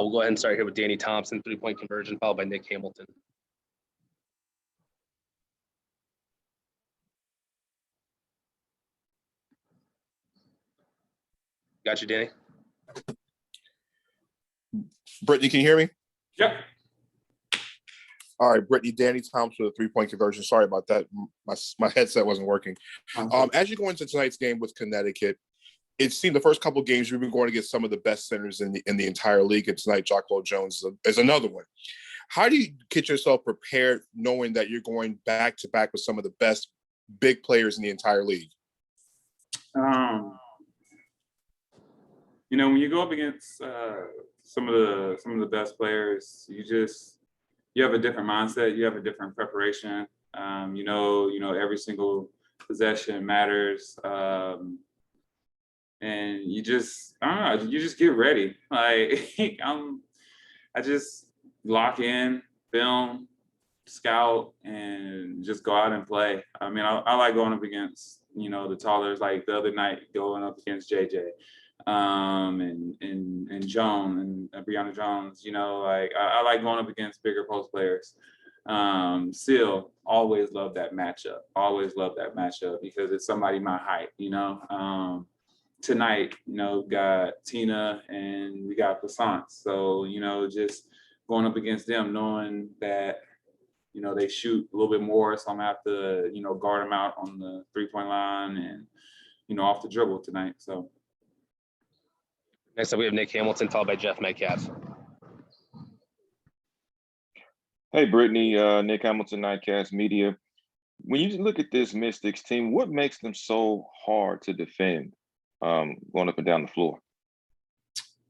We'll go ahead and start here with Danny Thompson, 3-point conversion, followed by Nick Hamilton. Got you, Danny. Brittany, can you hear me? Yep. All right, Brittany, Danny Thompson with a 3-point conversion. Sorry about that. My headset wasn't working. As you go into tonight's game with Connecticut, it seemed the first couple of games we've been going against some of the best centers in the entire league, and tonight Jocko Jones is another one. How do you get yourself prepared knowing that you're going back to back with some of the best big players in the entire league? You know, when you go up against some of the best players, you have a different mindset. You have a different preparation. You know, every single possession matters. And you just, I don't know, you just get ready. Like I just lock in, film, scout, and just go out and play. I mean, I like going up against, you know, the tallers, like the other night going up against JJ. And Joan and Brianna Jones, you know, like I like going up against bigger post players. Seal, always love that matchup because it's somebody my height, you know. Tonight, you know, got Tina and we got Plaisance. So, you know, just going up against them, knowing that, you know, they shoot a little bit more, so I'm gonna have to, you know, guard them out on the 3-point line and, you know, off the dribble tonight. So. Next up, we have Nick Hamilton, followed by Jeff Metcalf. Hey, Brittany, Nick Hamilton, Nightcast Media. When you look at this Mystics team, what makes them so hard to defend going up and down the floor?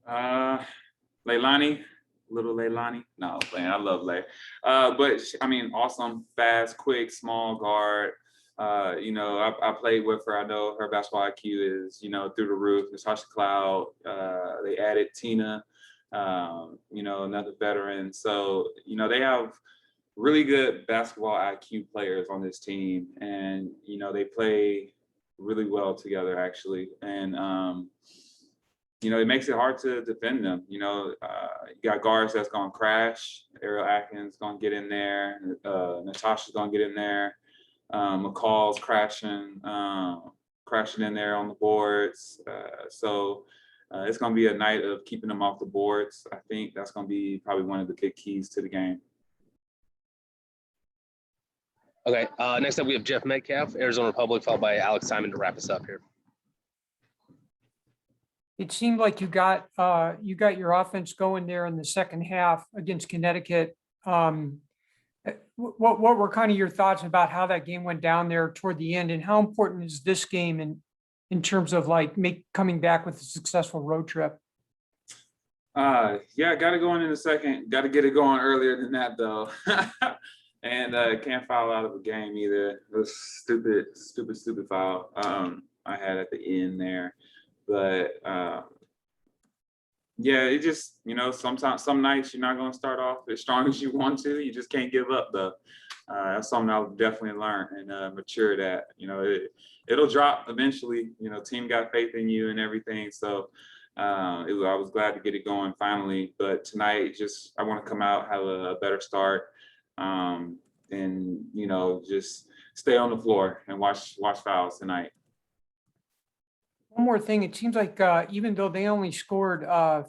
Leilani, little Leilani. No, man, I love Lay. But I mean, awesome, fast, quick, small guard. You know, I played with her. I know her basketball IQ is, you know, through the roof. Natasha Cloud. They added Tina, you know, another veteran. So, you know, they have really good basketball IQ players on this team. And, you know, they play really well together, actually. And, you know, it makes it hard to defend them. You know, you got guards that's going to crash. Ariel Atkins going to get in there. Natasha's going to get in there. McCall's crashing in there on the boards. So it's going to be a night of keeping them off the boards. I think that's going to be probably one of the big keys to the game. Okay, next up we have Jeff Metcalf, Arizona Republic, followed by Alex Simon to wrap us up here. It seemed like you got your offense going there in the second half against Connecticut. What were kind of your thoughts about how that game went down there toward the end, and how important is this game in terms of like coming back with a successful road trip? Yeah, got to go in the second. Got to get it going earlier than that though. And can't foul out of a game either. It was stupid foul I had at the end there. But yeah, it just, you know, sometimes, some nights you're not going to start off as strong as you want to. You just can't give up though. That's something I'll definitely learn and mature that. You know, it'll drop eventually. You know, team got faith in you and everything. So I was glad to get it going finally. But tonight, just I want to come out, have a better start. And, you know, just stay on the floor and watch fouls tonight. One more thing, it seems like even though they only scored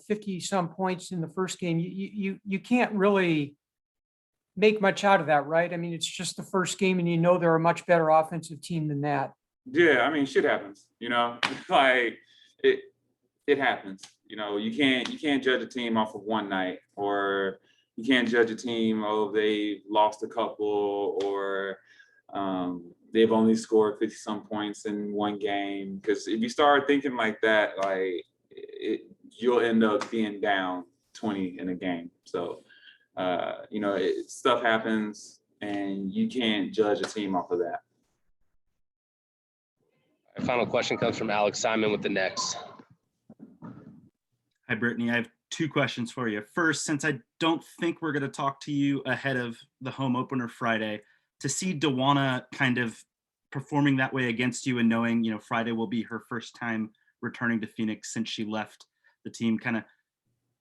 50 some points in the first game, you can't really make much out of that, right? I mean, it's just the first game, and you know they're a much better offensive team than that. Yeah, I mean, shit happens, you know, like it happens. You know, you can't judge a team off of one night, or you can't judge a team, oh, they lost a couple, or they've only scored 50 some points in one game. Because if you start thinking like that, like you'll end up being down 20 in a game. So, you know, stuff happens and you can't judge a team off of that. Our final question comes from Alex Simon with the next. Hi, Brittany. I have two questions for you. First, since I don't think we're going to talk to you ahead of the home opener Friday, to see Dawana kind of performing that way against you and knowing, you know, Friday will be her first time returning to Phoenix since she left the team, kind of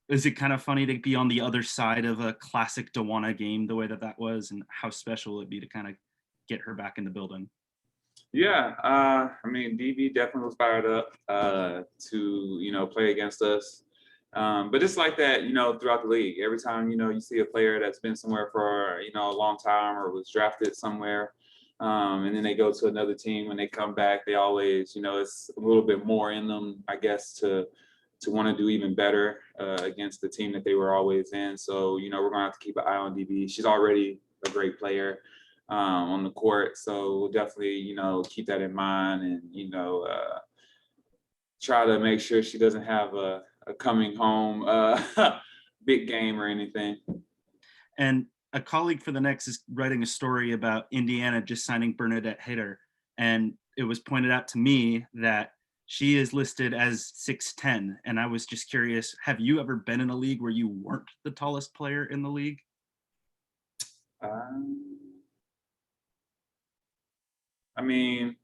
is it kind of funny to be on the other side of a classic Dawana game the way that was, and how special it'd be to kind of get her back in the building? Yeah, I mean, DB definitely was fired up to play against us. But it's like that, throughout the league. Every time you see a player that's been somewhere for a long time or was drafted somewhere, and then they go to another team. When they come back, they always, it's a little bit more in them, I guess, to want to do even better against the team that they were always in. So we're gonna have to keep an eye on DB. She's already a great player on the court, so we'll definitely keep that in mind, and try to make sure she doesn't have a coming home big game or anything. And a colleague for the Next is writing a story about Indiana just signing Bernadette Hayter, and it was pointed out to me that she is listed as 6'10", and I was just curious, have you ever been in a league where you weren't the tallest player in the league? I mean,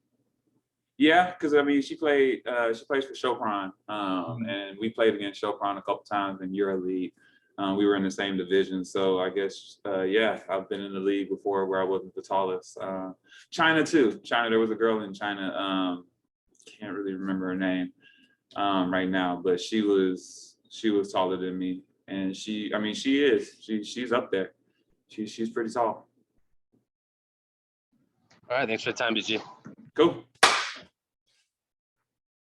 yeah, because she plays for Chopin, and we played against Chopin a couple times in EuroLeague. We were in the same division, so I guess yeah, I've been in the league before where I wasn't the tallest. China too. China, there was a girl in China. Can't really remember her name right now, but she was taller than me, and she's up there. She's pretty tall. All right, thanks for the time, BG. Cool.